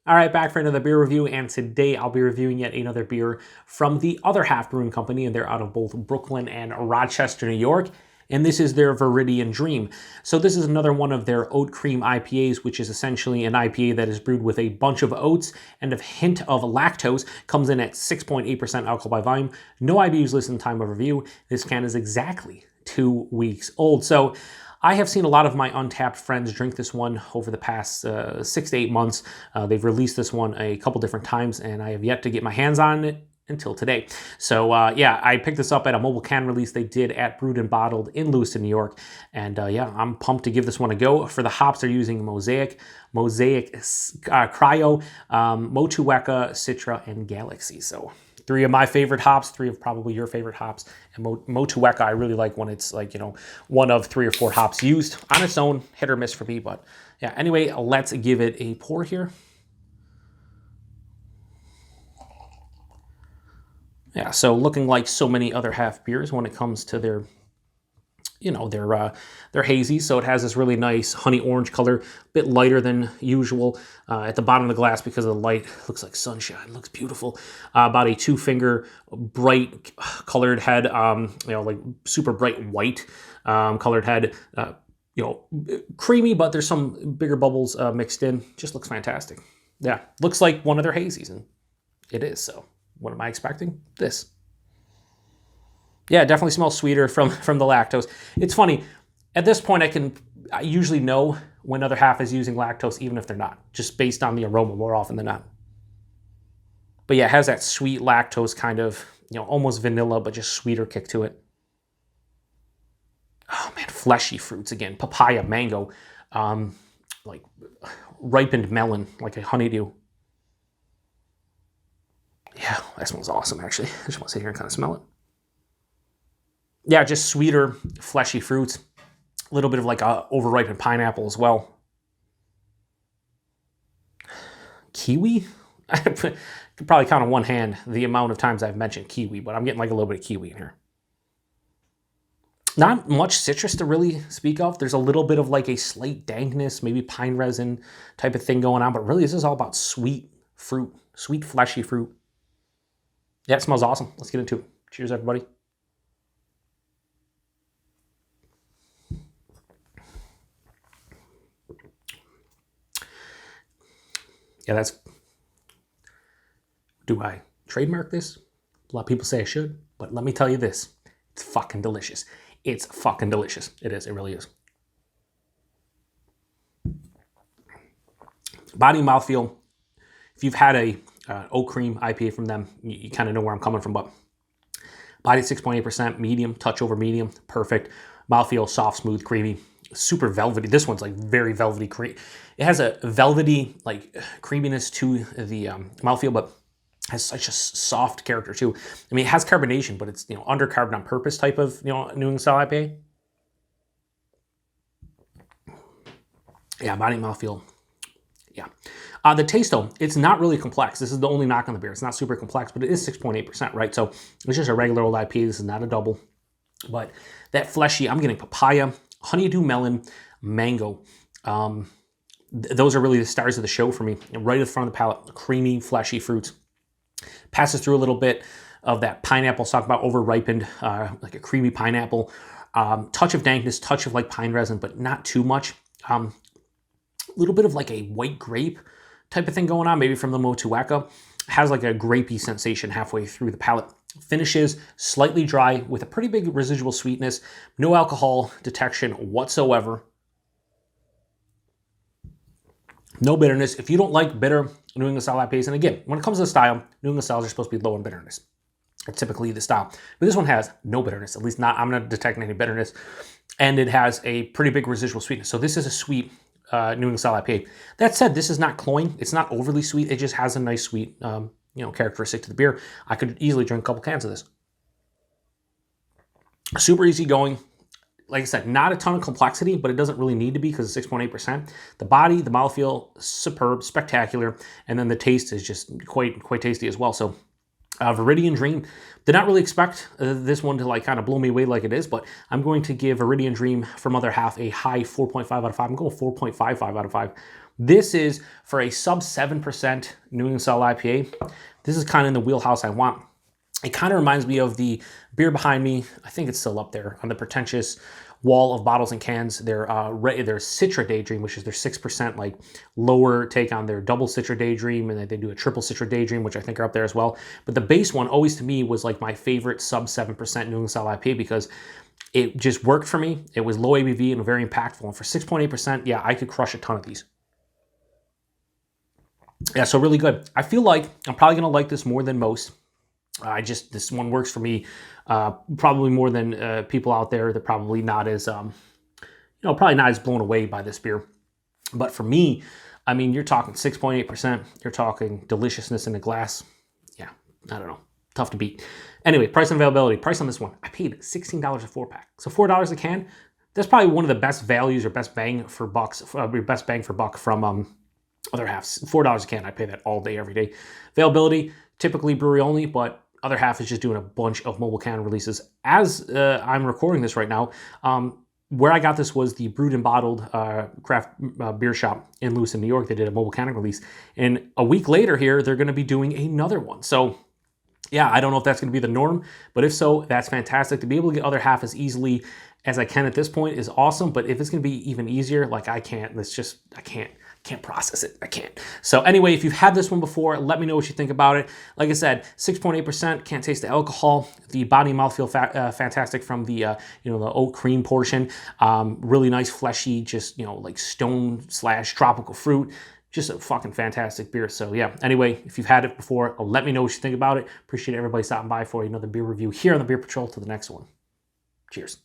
All right, back for another beer review, and today I'll be reviewing yet another beer from the Other Half Brewing Company, and they're out of both Brooklyn and Rochester, New York, and this is their Viridian Dream. So this is another one of their Oat Cream IPAs, which is essentially an IPA that is brewed with a bunch of oats and a hint of lactose, comes in at 6.8% alcohol by volume. No IBUs listed in time of review. This can is exactly 2 weeks old. So I have seen a lot of my Untappd friends drink this one over the past 6 to 8 months. They've released this one a couple different times, and I have yet to get my hands on it until today. So yeah, I picked this up at a mobile can release they did at Brewed and Bottled in Lewiston, New York. And yeah, I'm pumped to give this one a go. For the hops, they're using Mosaic Cryo, Motueka, Citra, and Galaxy. So 3 of my favorite hops, 3 of probably your favorite hops. And Motueka, I really like when it's like, you know, 1 of 3 or 4 hops used on its own, hit or miss for me. But yeah, anyway, let's give it a pour here. Yeah, so looking like so many other half beers when it comes to their, you know, their hazy. So it has this really nice honey orange color, a bit lighter than usual at the bottom of the glass because of the light. Looks like sunshine. Looks beautiful. About a 2-finger bright colored head. You know, like super bright white colored head. You know, creamy, but there's some bigger bubbles mixed in. Just looks fantastic. Yeah, looks like one of their hazies, and it is. So what am I expecting? This. Yeah, it definitely smells sweeter from the lactose. It's funny, at this point I usually know when Other Half is using lactose, even if they're not, just based on the aroma more often than not. But yeah, it has that sweet lactose kind of, you know, almost vanilla, but just sweeter kick to it. Oh man, fleshy fruits again. Papaya, mango, like ripened melon, like a honeydew. Yeah, that smells awesome, actually. I just want to sit here and kind of smell it. Yeah, just sweeter, fleshy fruits. A little bit of like a over-ripened pineapple as well. Kiwi? I could probably count on one hand the amount of times I've mentioned kiwi, but I'm getting like a little bit of kiwi in here. Not much citrus to really speak of. There's a little bit of like a slight dankness, maybe pine resin type of thing going on, but really this is all about sweet fruit, sweet fleshy fruit. Yeah, it smells awesome. Let's get into it. Cheers, everybody. Yeah, that's... Do I trademark this? A lot of people say I should, but let me tell you this. It's fucking delicious. It's fucking delicious. It is. It really is. Body mouthfeel. If you've had a Oat Cream IPA from them, you kind of know where I'm coming from, but body 6.8%, medium, touch over medium, perfect. Mouthfeel, soft, smooth, creamy, super velvety. This one's like very velvety cream. It has a velvety like creaminess to the mouthfeel, but has such a soft character too. I mean, it has carbonation, but it's, you know, undercarbed on purpose type of, you know, New England style IPA. Yeah, body mouthfeel. Yeah. The taste though, it's not really complex. This is the only knock on the beer. It's not super complex, but it is 6.8%, right? So it's just a regular old IPA. This is not a double. But that fleshy, I'm getting papaya, honeydew melon, mango. Those are really the stars of the show for me. Right at the front of the palate, creamy, fleshy fruits. Passes through a little bit of that pineapple, talk about over-ripened, like a creamy pineapple. Touch of dankness, touch of like pine resin, but not too much. A little bit of like a white grape type of thing going on, maybe from the Motueka. Has like a grapey sensation halfway through the palate. Finishes slightly dry with a pretty big residual sweetness. No alcohol detection whatsoever. No bitterness. If you don't like bitter New England style IPAs, and again, when it comes to the style, New England styles are supposed to be low in bitterness. It's typically the style. But this one has no bitterness, at least not, I'm not detecting any bitterness. And it has a pretty big residual sweetness. So this is a sweet New England style IPA. That said, this is not cloying. It's not overly sweet. It just has a nice sweet, you know, characteristic to the beer. I could easily drink a couple cans of this. Super easy going. Like I said, not a ton of complexity, but it doesn't really need to be because it's 6.8%. The body, the mouthfeel, superb, spectacular, and then the taste is just quite tasty as well. So Viridian Dream, did not really expect this one to like kind of blow me away like it is, but I'm going to give Viridian Dream from Other Half a high 4.5 out of 5. I'm going 4.55 out of 5. This is for a sub 7% New England style IPA. This is kind of in the wheelhouse I want. It kind of reminds me of the beer behind me. I think it's still up there on the pretentious wall of bottles and cans. Their Citra Daydream, which is their 6% like lower take on their double Citra Daydream, and they do a triple Citra Daydream, which I think are up there as well. But the base one always to me was like my favorite sub 7% New England style IPA because it just worked for me. It was low ABV and very impactful. And for 6.8%, yeah, I could crush a ton of these. Yeah, so really good. I feel like I'm probably gonna like this more than most. This one works for me probably more than people out there. They're probably not as, probably not as blown away by this beer. But for me, I mean, you're talking 6.8%. You're talking deliciousness in a glass. Yeah, I don't know. Tough to beat. Anyway, price and availability. Price on this one. I paid $16 a 4-pack. So $4 a can. That's probably one of the best values or best bang for buck from Other Half's. $4 a can. I pay that all day, every day. Availability, typically brewery only, but Other Half is just doing a bunch of mobile can releases. As I'm recording this right now, where I got this was the Brewed and Bottled craft beer shop in Lewiston, New York. They did a mobile can release. And a week later here, they're going to be doing another one. So yeah, I don't know if that's going to be the norm, but if so, that's fantastic. To be able to get Other Half as easily as I can at this point is awesome. But if it's going to be even easier, like I can't process it. I can't. So anyway, if you've had this one before, let me know what you think about it. Like I said, 6.8%, can't taste the alcohol. The body and mouthfeel fantastic from the the oat cream portion. Really nice, fleshy, just like stone/tropical fruit. Just a fucking fantastic beer. So yeah, anyway, if you've had it before, let me know what you think about it. Appreciate everybody stopping by for another beer review here on the Beer Patrol. To the next one. Cheers.